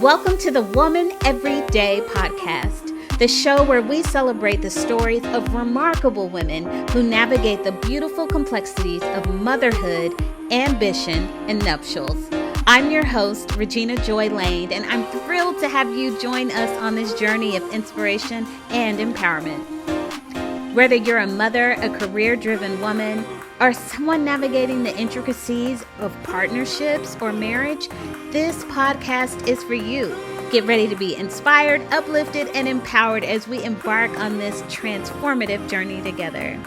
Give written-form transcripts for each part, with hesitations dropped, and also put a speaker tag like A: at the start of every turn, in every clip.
A: Welcome to the Woman Every Day podcast, the show where we celebrate the stories of remarkable women who navigate the beautiful complexities of motherhood, ambition, and nuptials. I'm your host, Regina Joy Lane, and I'm thrilled to have you join us on this journey of inspiration and empowerment. Whether you're a mother, a career-driven woman, or someone navigating the intricacies of partnerships or marriage, this podcast is for you. Get ready to be inspired, uplifted, and empowered as we embark on this transformative journey together.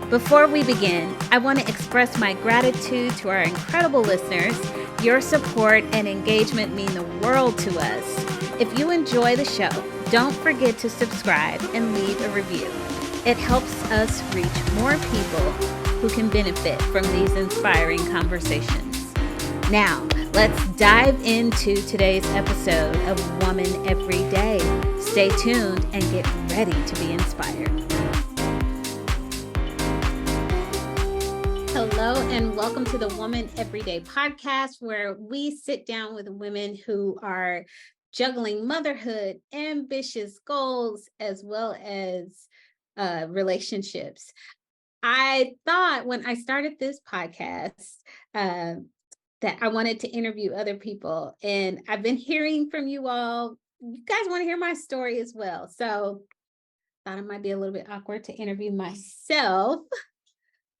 A: Before we begin, I want to express my gratitude to our incredible listeners. Your support and engagement mean the world to us. If you enjoy the show, don't forget to subscribe and leave a review. It helps us reach more people who can benefit from these inspiring conversations. Now, let's dive into today's episode of Woman Every Day. Stay tuned and get ready to be inspired. Hello, and welcome to the Woman Every Day podcast, where we sit down with women who are juggling motherhood, ambitious goals, as well as relationships. I thought when I started this podcast that I wanted to interview other people, and I've been hearing from you all. You guys want to hear my story as well. So I thought it might be a little bit awkward to interview myself,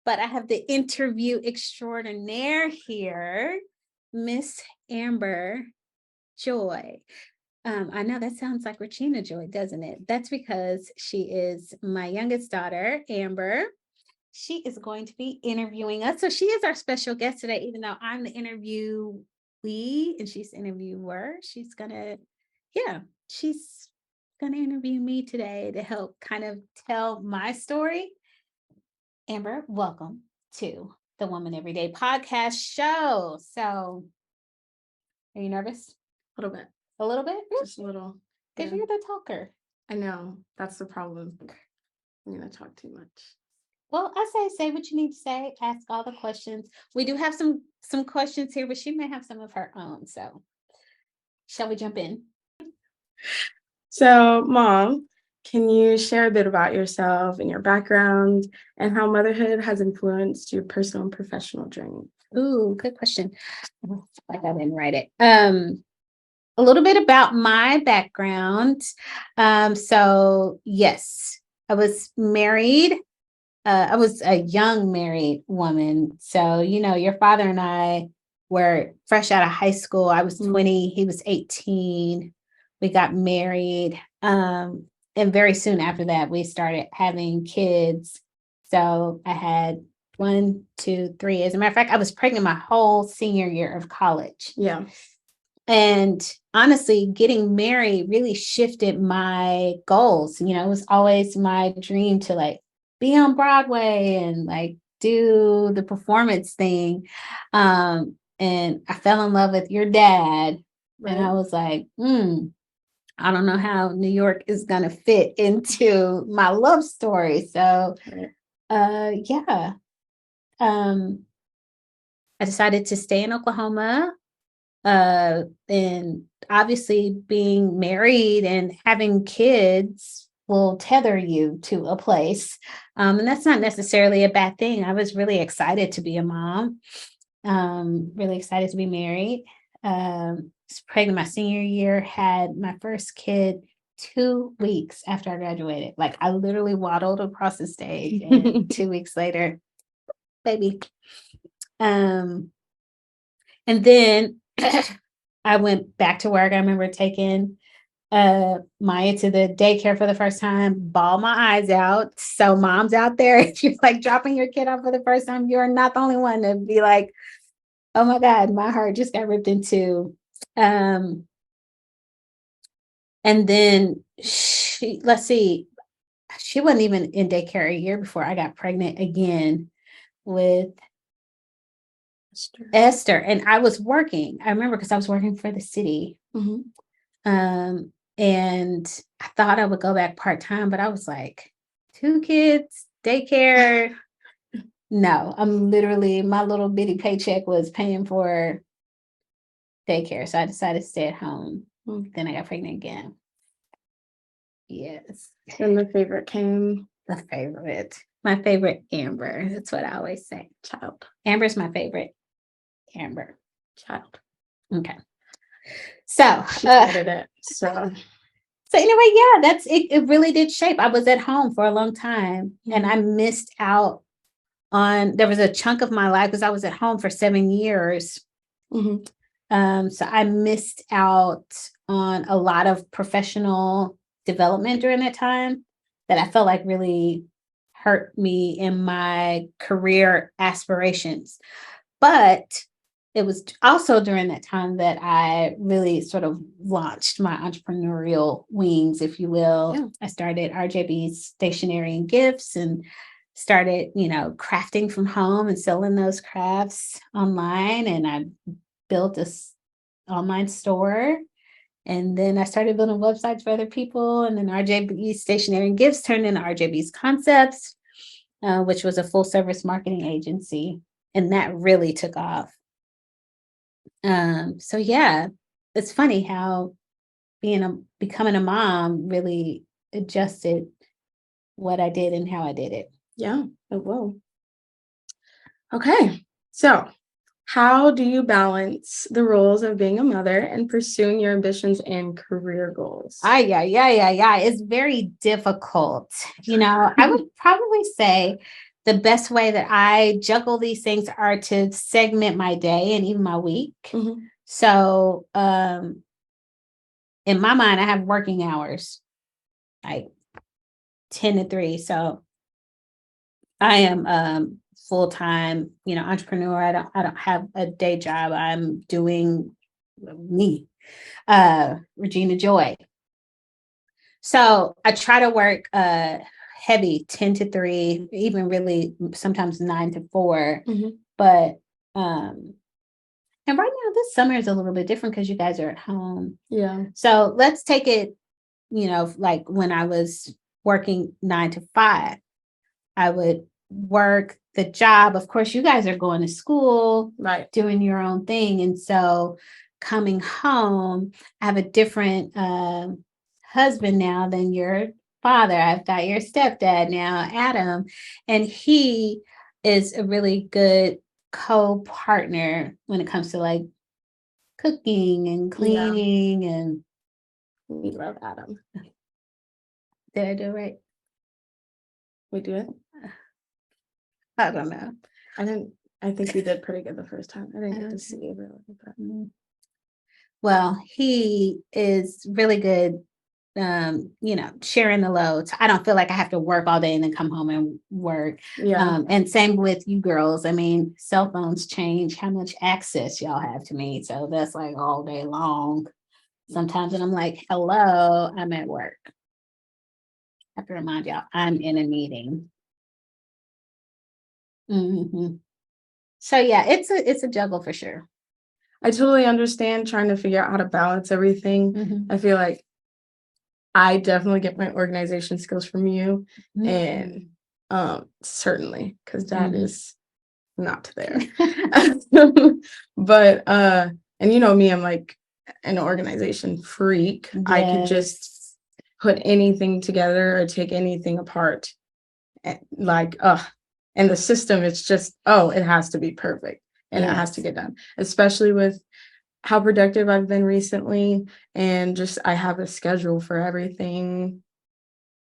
A: but I have the interview extraordinaire here, Miss Amber Joy. I know that sounds like Regina Joy, doesn't it? That's because she is my youngest daughter, Amber. She is going to be interviewing us. So she is our special guest today, even though I'm the interviewee and she's the interviewer. She's gonna interview me today to help kind of tell my story. Amber, welcome to the Woman Every Day podcast show. So are you nervous?
B: A little bit.
A: A little bit?
B: Just a little.
A: Because you're the talker.
B: I know. That's the problem. I'm going to talk too much.
A: Well, I say what you need to say. Ask all the questions. We do have some questions here, but she may have some of her own. So shall we jump in?
B: So, Mom, can you share a bit about yourself and your background and how motherhood has influenced your personal and professional journey?
A: Ooh, good question. I didn't write it. A little bit about my background. So yes, I was married. I was a young married woman. So, your father and I were fresh out of high school. I was 20, he was 18. We got married. And very soon after that, we started having kids. So I had 1, 2, 3. As a matter of fact, I was pregnant my whole senior year of college.
B: Yeah.
A: And honestly, getting married really shifted my goals. It was always my dream to be on Broadway and do the performance thing. And I fell in love with your dad. Right. And I was like, I don't know how New York is going to fit into my love story. So, I decided to stay in Oklahoma. And obviously being married and having kids will tether you to a place. And that's not necessarily a bad thing. I was really excited to be a mom, really excited to be married. Was pregnant my senior year, had my first kid 2 weeks after I graduated. I literally waddled across the stage and 2 weeks later, baby. And then I went back to work. I remember taking Maya to the daycare for the first time, bawled my eyes out. So moms out there, if you're dropping your kid off for the first time, you're not the only one to be like, oh my God, my heart just got ripped in two. And then she wasn't even in daycare a year before I got pregnant again with Esther. And I was working. I remember because I was working for the city. Mm-hmm. And I thought I would go back part-time, but I was like, 2 kids, daycare. No, I'm literally, my little bitty paycheck was paying for daycare. So I decided to stay at home. Then I got pregnant again. Yes.
B: Then the favorite came.
A: The favorite. My favorite, Amber. That's what I always say.
B: Child.
A: Amber's my favorite. Amber.
B: Child.
A: Okay. So
B: she added it. So
A: anyway, yeah, that's it. It really did shape. I was at home for a long time and I missed out on, there was a chunk of my life because I was at home for 7 years. So I missed out on a lot of professional development during that time that I felt like really hurt me in my career aspirations. But it was also during that time that I really sort of launched my entrepreneurial wings, if you will. Yeah. I started RJB's Stationery and Gifts and started, crafting from home and selling those crafts online. And I built this online store. And then I started building websites for other people. And then RJB's Stationery and Gifts turned into RJB's Concepts, which was a full service marketing agency. And that really took off. So yeah, it's funny how becoming a mom really adjusted what I did and how I did it.
B: Yeah, it will. Okay, so how do you balance the roles of being a mother and pursuing your ambitions and career goals?
A: Yeah. It's very difficult. I would probably say the best way that I juggle these things are to segment my day and even my week. So, in my mind, I have working hours, like 10 to 3. So I am full-time, entrepreneur. I don't have a day job. I'm doing me, Regina Joy. So I try to work heavy 10 to 3, even really sometimes 9 to 4. But and right now this summer is a little bit different because you guys are at home.
B: Yeah.
A: So let's take it, like when I was working 9 to 5, I would work the job. Of course, you guys are going to school,
B: right,
A: doing your own thing. And so coming home, I have a different husband now than your father. I've got your stepdad now, Adam, and he is a really good co-partner when it comes to like cooking and cleaning. And
B: we love Adam.
A: Did I do it right?
B: We do it?
A: I don't know.
B: I think we did pretty good the first time. I didn't get to see it really. But...
A: Well, he is really good, sharing the load. So I don't feel like I have to work all day and then come home and work.
B: Yeah.
A: And same with you girls. I mean, cell phones change how much access y'all have to me. So that's like all day long. Sometimes when I'm like, hello, I'm at work. I have to remind y'all, I'm in a meeting. So yeah, it's a juggle for sure.
B: I totally understand trying to figure out how to balance everything. I feel like I definitely get my organization skills from you, and certainly because that is not there. But and me, I'm like an organization freak. Yes. I could just put anything together or take anything apart, and and the system, it's just it has to be perfect. And it has to get done, especially with how productive I've been recently. And just, I have a schedule for everything.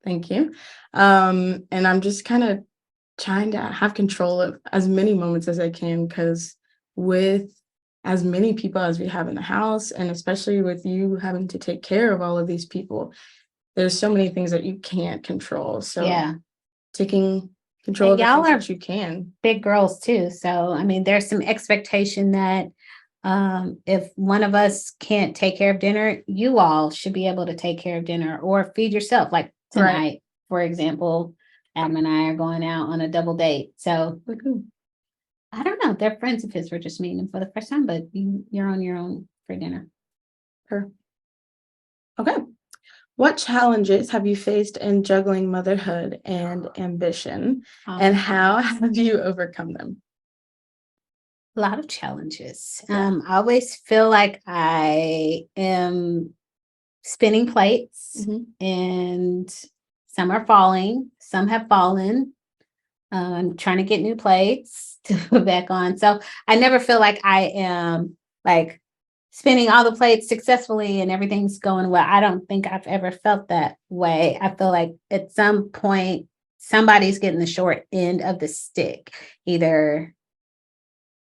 B: Thank you. And I'm just kind of trying to have control of as many moments as I can, because with as many people as we have in the house, and especially with you having to take care of all of these people, there's so many things that you can't control. So taking control of the things that you can.
A: Big girls too. So, I mean, there's some expectation that if one of us can't take care of dinner, you all should be able to take care of dinner or feed yourself. Like tonight, for example, Adam and I are going out on a double date. So I don't know. They're friends of his. We're just meeting them for the first time, but you're on your own for dinner.
B: Sure. Okay. What challenges have you faced in juggling motherhood and ambition, and how have you overcome them?
A: A lot of challenges. I always feel like I am spinning plates, and some are falling, some have fallen. I'm trying to get new plates to put back on. So I never feel like I am like spinning all the plates successfully and everything's going well. I don't think I've ever felt that way. I feel like at some point, somebody's getting the short end of the stick. Either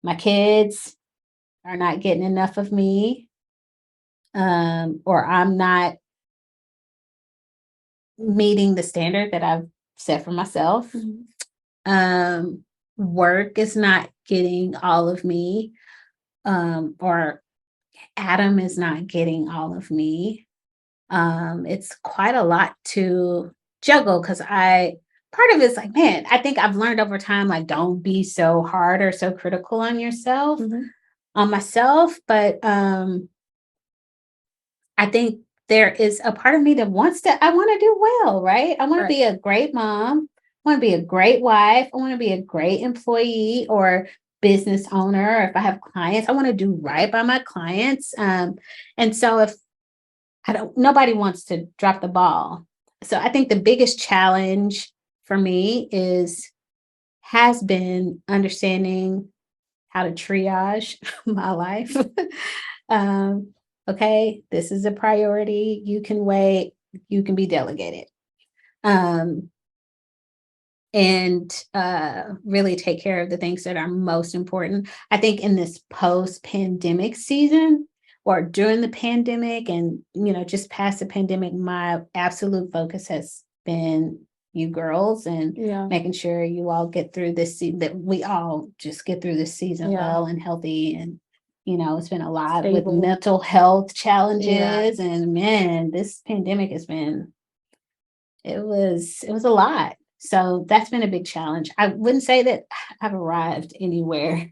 A: my kids are not getting enough of me, or I'm not meeting the standard that I've set for myself. Work is not getting all of me, or Adam is not getting all of me. It's quite a lot to juggle because part of it's like, man, I think I've learned over time, like, don't be so hard or so critical on yourself, on myself. But I think there is a part of me that I want to do well, right? I want to be a great mom. I want to be a great wife. I want to be a great employee or business owner. If I have clients, I want to do right by my clients. And so if nobody wants to drop the ball. So I think the biggest challenge for me has been understanding how to triage my life. Okay, this is a priority. You can wait. You can be delegated. And really take care of the things that are most important. I think in this post-pandemic season, or during the pandemic and, just past the pandemic, my absolute focus has been you girls and making sure you all get through this season, that we all just get through this season well and healthy. And, it's been a lot with mental health challenges. And man, this pandemic has been, it was a lot. So that's been a big challenge. I wouldn't say that I've arrived anywhere.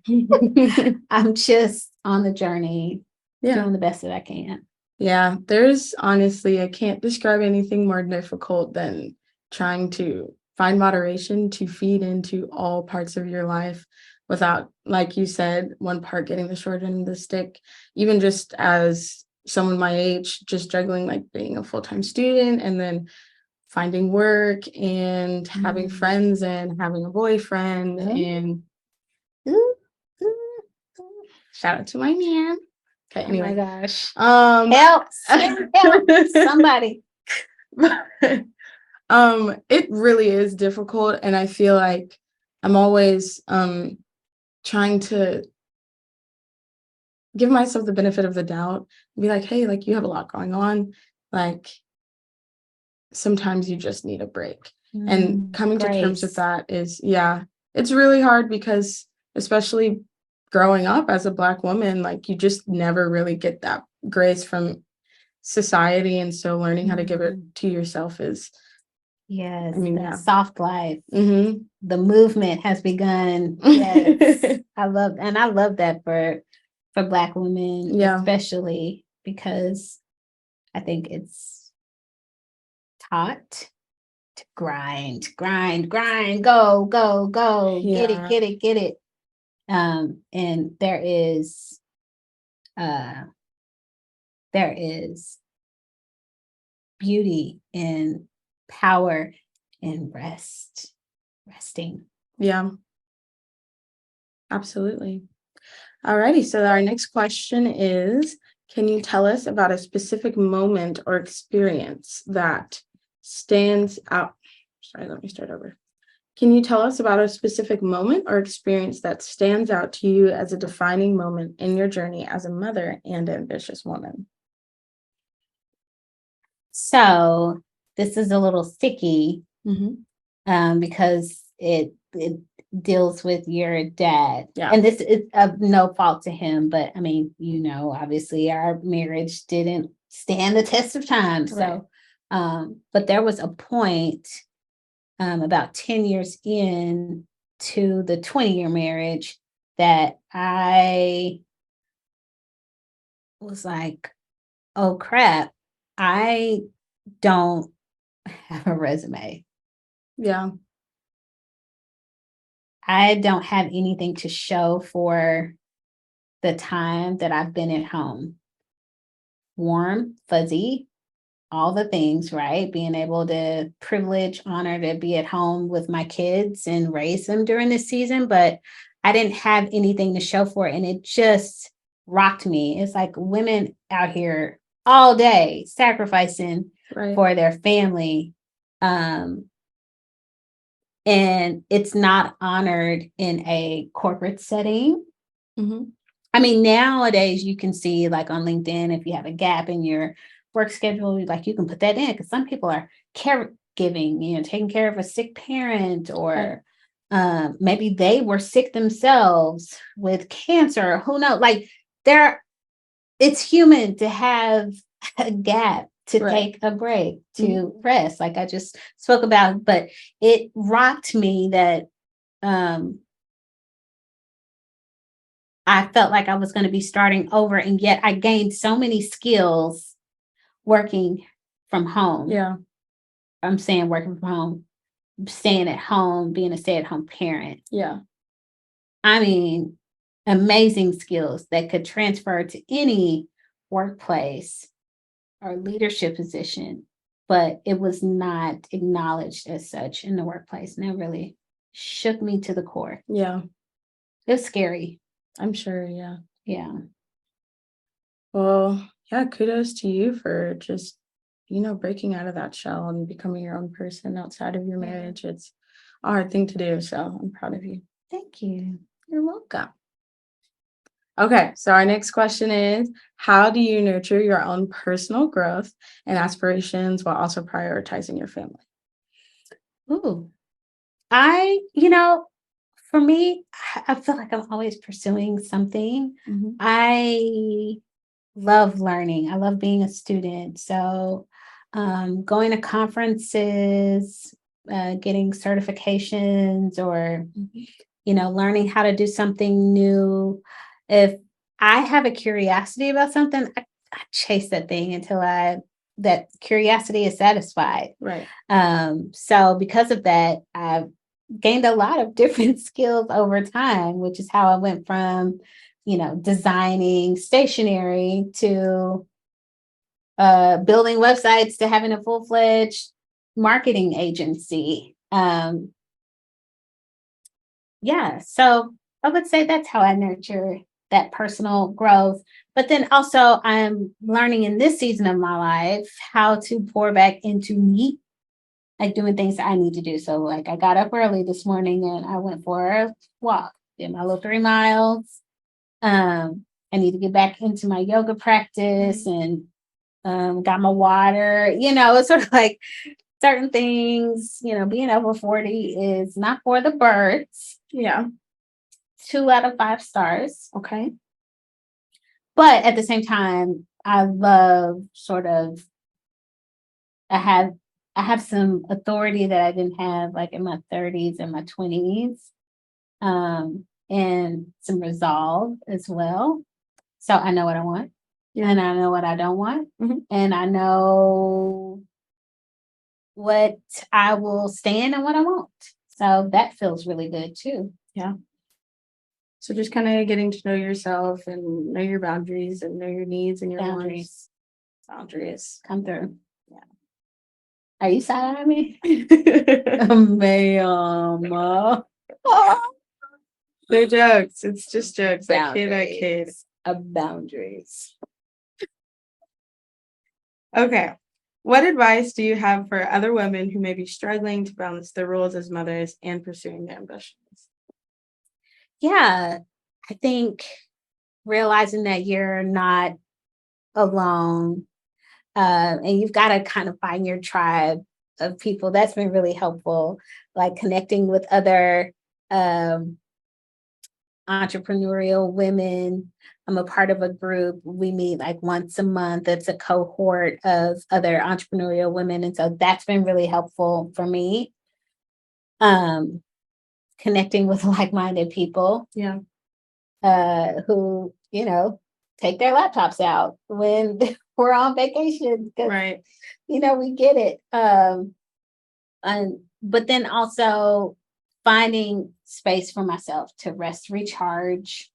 A: I'm just on the journey, doing the best that I can.
B: Yeah, there's honestly, I can't describe anything more difficult than trying to find moderation to feed into all parts of your life without, like you said, one part getting the short end of the stick. Even just as someone my age, just juggling like being a full-time student and then finding work and having friends and having a boyfriend and shout out to my man. Okay, anyway.
A: Oh my gosh. Help somebody.
B: It really is difficult, and I feel like I'm always trying to give myself the benefit of the doubt and be like, hey, like, you have a lot going on. Like, sometimes you just need a break. And coming to terms with that is, it's really hard because, especially growing up as a Black woman, like, you just never really get that grace from society. And so learning how to give it to yourself is,
A: soft life. The movement has begun. Yes. I love that for Black women, especially because I think it's taught to grind, go, get it. And there is beauty in power and resting.
B: Yeah, absolutely. Alrighty, so our next question is, can you tell us about a specific moment or experience that stands out? Sorry, let me start over. Can you tell us about a specific moment or experience that stands out to you as a defining moment in your journey as a mother and ambitious woman?
A: So this is a little sticky because it deals with your dad. And this is of no fault to him, but I mean, obviously our marriage didn't stand the test of time. So, but there was a point about 10 years in to the 20-year marriage that I was like, oh crap, I don't have a resume.
B: Yeah.
A: I don't have anything to show for the time that I've been at home. Warm, fuzzy, all the things, right? Being able to honor to be at home with my kids and raise them during this season, but I didn't have anything to show for it. And it just rocked me. It's like women out here all day sacrificing for their family. And it's not honored in a corporate setting. Mm-hmm. I mean, nowadays you can see like on LinkedIn, if you have a gap in your work schedule, like you can put that in because some people are caregiving, taking care of a sick parent, or maybe they were sick themselves with cancer. Who knows? Like it's human to have a gap, to take a break, to rest, like I just spoke about. But it rocked me that I felt like I was going to be starting over, and yet I gained so many skills working from home.
B: Yeah.
A: I'm saying working from home, staying at home, being a stay-at-home parent.
B: Yeah.
A: I mean, amazing skills that could transfer to any workplace or leadership position, but it was not acknowledged as such in the workplace. And that really shook me to the core.
B: Yeah.
A: It was scary.
B: I'm sure. Yeah.
A: Yeah.
B: Well, yeah, kudos to you for just, breaking out of that shell and becoming your own person outside of your marriage. It's a hard thing to do. So I'm proud of you.
A: Thank you.
B: You're welcome. Okay, so our next question is, how do you nurture your own personal growth and aspirations while also prioritizing your family?
A: Ooh, for me, I feel like I'm always pursuing something. Mm-hmm. I love learning. I love being a student. So going to conferences, getting certifications, or, learning how to do something new. If I have a curiosity about something, I chase that thing until that curiosity is satisfied.
B: Right.
A: So because of that, I've gained a lot of different skills over time, which is how I went from, designing stationery to building websites to having a full-fledged marketing agency. So I would say that's how I nurture that personal growth. But then also I'm learning in this season of my life how to pour back into me, like doing things that I need to do. So like I got up early this morning and I went for a walk, did my little 3 miles. I need to get back into my yoga practice and got my water. It's sort of like certain things, being over 40 is not for the birds.
B: Yeah.
A: 2 out of 5 stars. Okay. But at the same time, I love I have some authority that I didn't have like in my 30s and my 20s, and some resolve as well. So I know what I want, and I know what I don't want, and I know what I will stand and what I won't. So that feels really good too.
B: Yeah. So just kind of getting to know yourself and know your boundaries and know your needs and your
A: boundaries.
B: Boundaries.
A: Come through. Yeah. Are you side-eyeing me?
B: Ma'am. They're jokes. It's just jokes.
A: Boundaries.
B: I kid.
A: Boundaries.
B: Okay. What advice do you have for other women who may be struggling to balance their roles as mothers and pursuing their ambitions?
A: Yeah, I think realizing that you're not alone, and you've got to kind of find your tribe of people. That's been really helpful, like connecting with other entrepreneurial women. I'm a part of a group. We meet like once a month. It's a cohort of other entrepreneurial women. And so that's been really helpful for me. Connecting with like-minded people.
B: Yeah.
A: Who, take their laptops out when we're on vacation.
B: Right.
A: We get it. But then also finding space for myself to rest, recharge,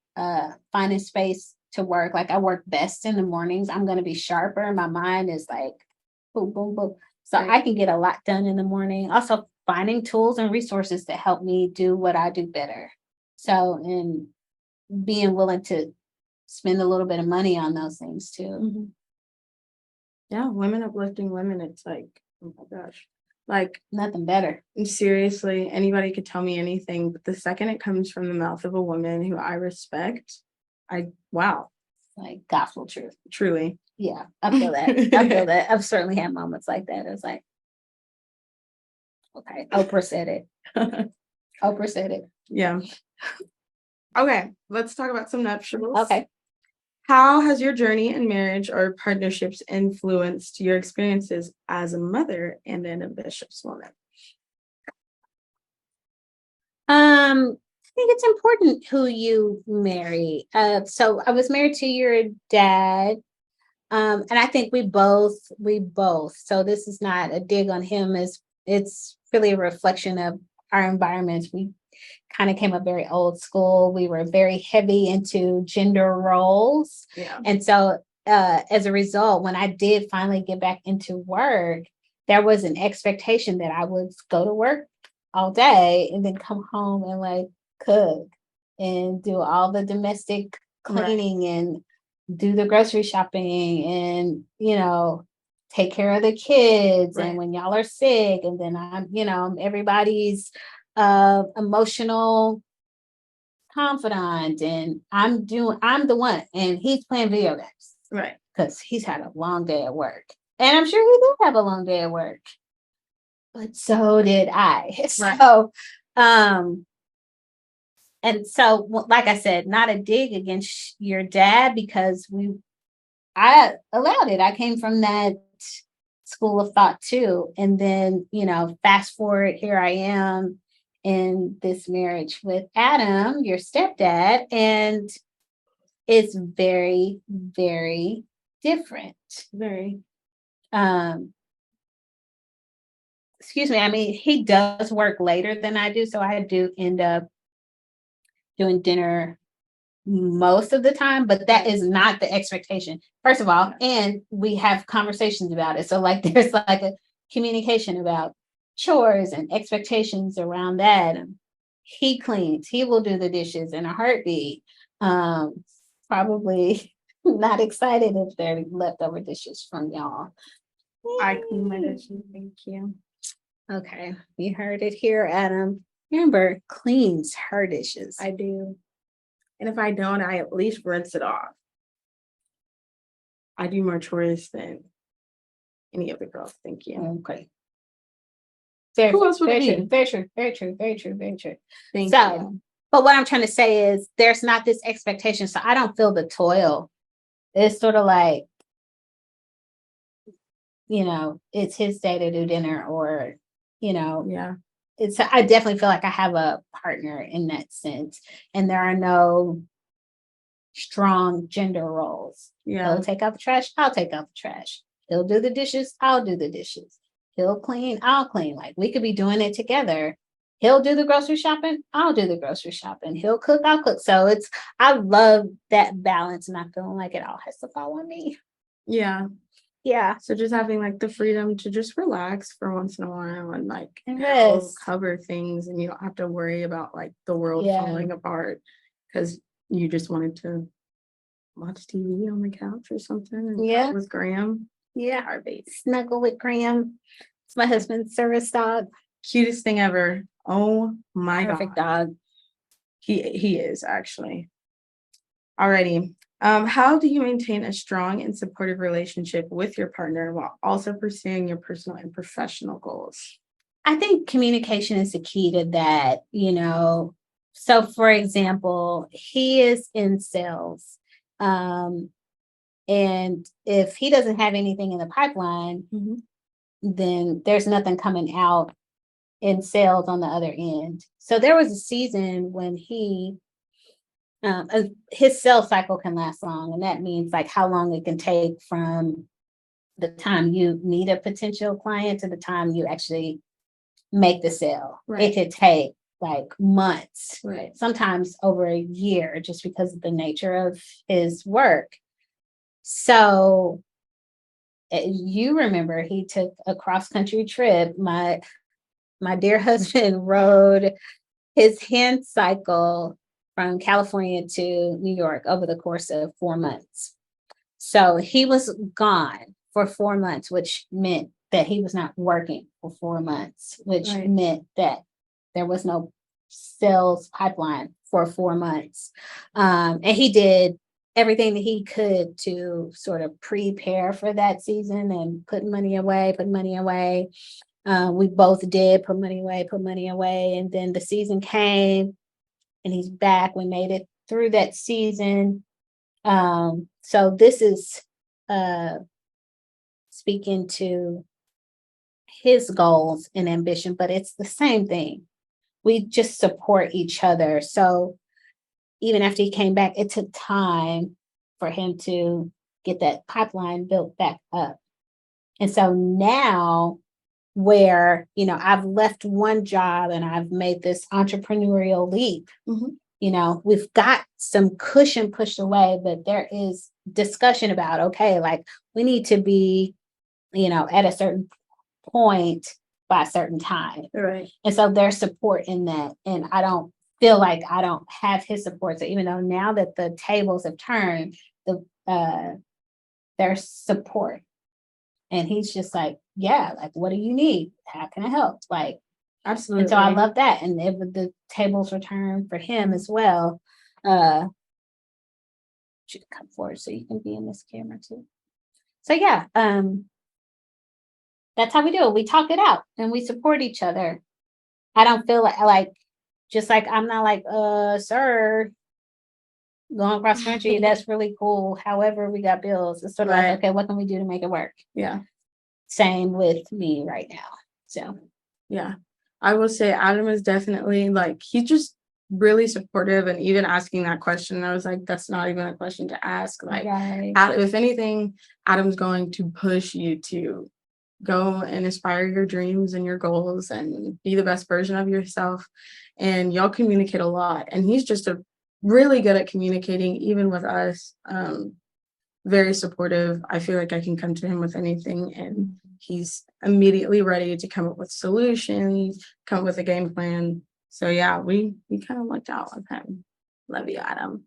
A: finding space to work. Like I work best in the mornings. I'm going to be sharper. My mind is like boom, boom, boom. So I can get a lot done in the morning. Also finding tools and resources to help me do what I do better. So, and being willing to spend a little bit of money on those things too.
B: Mm-hmm. Yeah, women uplifting women. It's like, oh my gosh, like
A: nothing better.
B: Seriously, anybody could tell me anything, but the second it comes from the mouth of a woman who I respect, wow.
A: Like gospel truth.
B: Truly.
A: Yeah, I feel that. I feel that. I've certainly had moments like that. It's like, okay, Oprah said it. Oprah said it.
B: Yeah. Okay, let's talk about some nuptials.
A: Okay.
B: How has your journey in marriage or partnerships influenced your experiences as a mother and an ambitious woman?
A: I think it's important who you marry. So I was married to your dad. And I think we both, so this is not a dig on him, it's really a reflection of our environments. We kind of came up very old school. We were very heavy into gender roles.
B: Yeah.
A: And so as a result, when I did finally get back into work, there was an expectation that I would go to work all day and then come home and like cook and do all the domestic cleaning and do the grocery shopping and, take care of the kids. And when y'all are sick, and then I'm everybody's emotional confidant, and I'm the one, and he's playing video games.
B: Right.
A: Because he's had a long day at work. And I'm sure he did have a long day at work. But so did I. Right. So, and so, like I said, not a dig against your dad, because I allowed it. I came from that school of thought too. And then, fast forward, here I am in this marriage with Adam, your stepdad, and it's very, very different.
B: Very.
A: Excuse me. I mean, he does work later than I do, so I do end up doing dinner most of the time, but that is not the expectation, first of all. And we have conversations about it. So like there's like a communication about chores and expectations around that. He cleans, he will do the dishes in a heartbeat. Probably not excited if they're leftover dishes from y'all.
B: I clean my dishes, thank you.
A: Okay, you heard it here, Adam. Amber cleans her dishes.
B: I do. And if I don't, I at least rinse it off. I do more chores than any other girls. Thank you.
A: Okay.
B: Who else would it be?
A: Very true. Very true. Very true. Very true.
B: Thank you.
A: But what I'm trying to say is there's not this expectation. So I don't feel the toil. It's sort of like, it's his day to do dinner, or,
B: yeah.
A: I definitely feel like I have a partner in that sense. And there are no strong gender roles.
B: Yeah.
A: He'll take out the trash, I'll take out the trash. He'll do the dishes, I'll do the dishes. He'll clean, I'll clean. Like we could be doing it together. He'll do the grocery shopping, I'll do the grocery shopping. He'll cook, I'll cook. So I love that balance, and I feel like it all has to fall on me.
B: Yeah.
A: Yeah.
B: So just having like the freedom to just relax for once in a while and like cover things, and you don't have to worry about like the world falling apart because you just wanted to watch TV on the couch or something. And with Graham.
A: Yeah. Our baby. Snuggle with Graham. It's my husband's service dog.
B: Cutest thing ever. Oh my God.
A: Perfect dog.
B: He is actually. Alrighty. How do you maintain a strong and supportive relationship with your partner while also pursuing your personal and professional goals?
A: I think communication is the key to that, So for example, he is in sales. And if he doesn't have anything in the pipeline, then there's nothing coming out in sales on the other end. So there was a season when his sales cycle can last long. And that means like how long it can take from the time you meet a potential client to the time you actually make the sale. Right. It could take like months, sometimes over a year, just because of the nature of his work. So you remember he took a cross-country trip. My dear husband rode his hand cycle from California to New York over the course of 4 months. So he was gone for 4 months, which meant that he was not working for 4 months, which meant that there was no sales pipeline for 4 months. And he did everything that he could to sort of prepare for that season and put money away. We both did put money away. And then the season came and he's back. We made it through that season. So this is speaking to his goals and ambition, but it's the same thing. We just support each other. So even after he came back, it took time for him to get that pipeline built back up. And so now where, I've left one job and I've made this entrepreneurial leap, we've got some cushion pushed away, but there is discussion about, okay, like we need to be, at a certain point by a certain time.
B: Right.
A: And so there's support in that. And I don't feel like I don't have his support. So even though now that the tables have turned, there's support. And he's just like, yeah, like, what do you need? How can I help? Like,
B: absolutely.
A: And so I love that. And if the tables were turned for him as well, should come forward so you can be in this camera too. So yeah, that's how we do it. We talk it out and we support each other. I don't feel like just like I'm not like, sir, going cross country, that's really cool. However, we got bills. It's sort of like, okay, what can we do to make it work?
B: Yeah.
A: Same with me right now. So
B: yeah, I will say Adam is definitely like, he's just really supportive. And even asking that question, I was like, that's not even a question to ask. Like, if anything, Adam's going to push you to go and aspire your dreams and your goals and be the best version of yourself. And y'all communicate a lot. And he's just really good at communicating, even with us. Very supportive. I feel like I can come to him with anything and he's immediately ready to come up with solutions, come up with a game plan. So yeah, we kind of lucked out with him. Love you, Adam.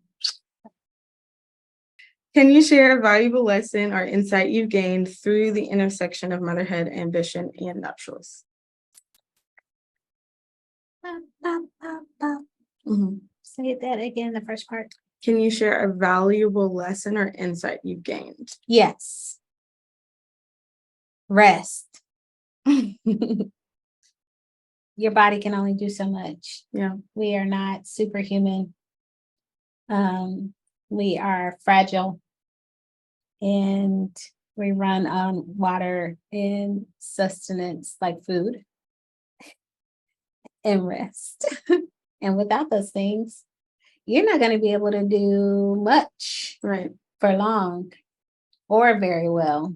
B: Can you share a valuable lesson or insight you've gained through the intersection of motherhood, ambition, and nuptials?
A: Say that again, the first part.
B: Can you share a valuable lesson or insight you've gained?
A: Yes. Rest. Your body can only do so much.
B: Yeah.
A: We are not superhuman. We are fragile. And we run on water and sustenance like food and rest. And without those things, you're not going to be able to do much for long or very well.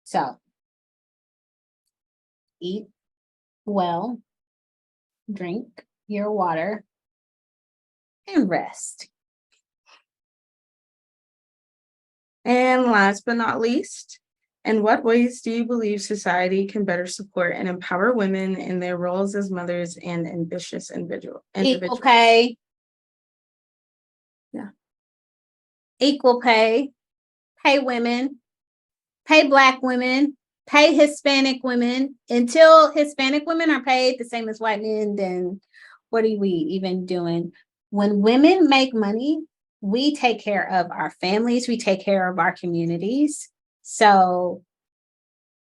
A: So eat well, drink your water, and rest.
B: And last but not least, in what ways do you believe society can better support and empower women in their roles as mothers and ambitious individuals?
A: Equal pay.
B: Yeah.
A: Equal pay. Pay women. Pay Black women. Pay Hispanic women. Until Hispanic women are paid the same as white men, then what are we even doing? When women make money, we take care of our families, we take care of our communities. So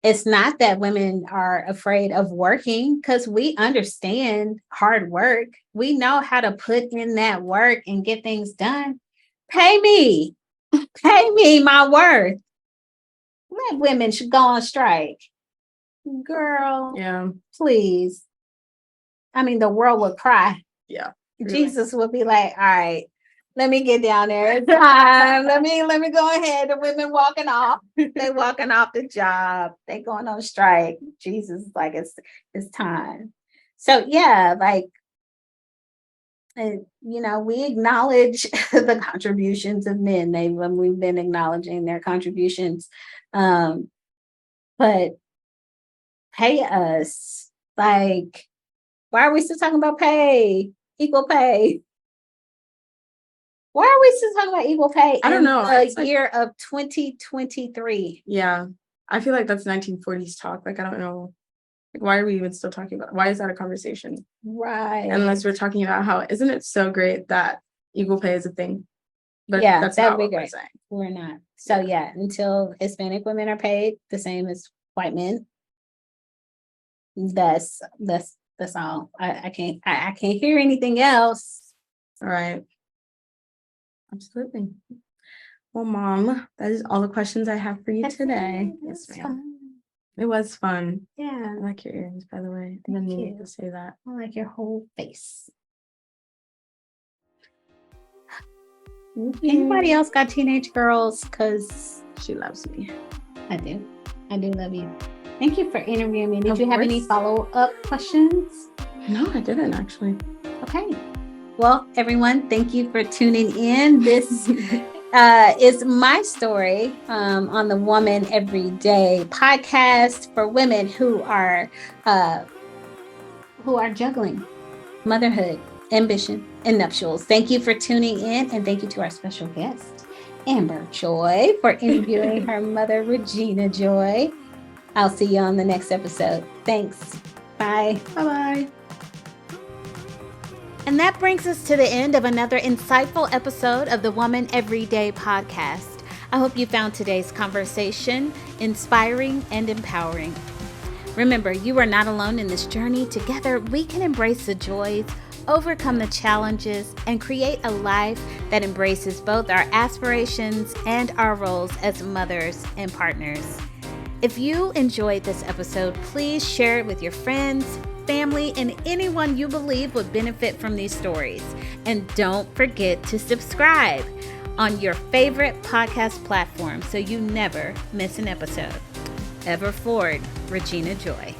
A: it's not that women are afraid of working because we understand hard work. We know how to put in that work and get things done. Pay me. Pay me my worth. Let women should go on strike. Girl,
B: yeah,
A: please. I mean, the world would cry.
B: Yeah.
A: Jesus would be like, all right, let me get down there. It's time. Let me go ahead. The women walking off. They walking off the job. They going on strike. Jesus is like, it's time. So yeah, like we acknowledge the contributions of men. We've been acknowledging their contributions. But pay us. Like, why are we still talking about pay? Equal pay. Why are we still talking about equal pay?
B: I don't know.
A: The year of 2023.
B: Yeah. I feel like that's 1940s talk. Like, I don't know. Like, why are we even still talking about it? Why is that a conversation?
A: Right.
B: Unless we're talking about how, isn't it so great that equal pay is a thing? But
A: yeah,
B: that's
A: that'd
B: not
A: be
B: what
A: great.
B: we're saying.
A: We're not. So yeah, until Hispanic women are paid the same as white men. That's all. I can't hear anything else.
B: All right. Absolutely. Well, Mom, that is all the questions I have for you today. Yes, ma'am. Fun. It was fun.
A: Yeah.
B: I like your earrings, by the way. I didn't need to say that.
A: I like your whole face. Anybody else got teenage girls? Because
B: she loves me.
A: I do love you. Thank you for interviewing me. Did you have any follow-up questions?
B: No, I didn't actually.
A: Okay. Well, everyone, thank you for tuning in. This is my story on the Woman Every Day podcast for women who are juggling motherhood, ambition, and nuptials. Thank you for tuning in, and thank you to our special guest, Amber Joy, for interviewing her mother, Regina Joy. I'll see you on the next episode. Thanks. Bye.
B: Bye-bye.
A: And that brings us to the end of another insightful episode of the Woman Every Day podcast. I hope you found today's conversation inspiring and empowering. Remember, you are not alone in this journey. Together, we can embrace the joys, overcome the challenges, and create a life that embraces both our aspirations and our roles as mothers and partners. If you enjoyed this episode, please share it with your friends, family, and anyone you believe would benefit from these stories. And don't forget to subscribe on your favorite podcast platform so you never miss an episode. Ever forward, Regina Joy.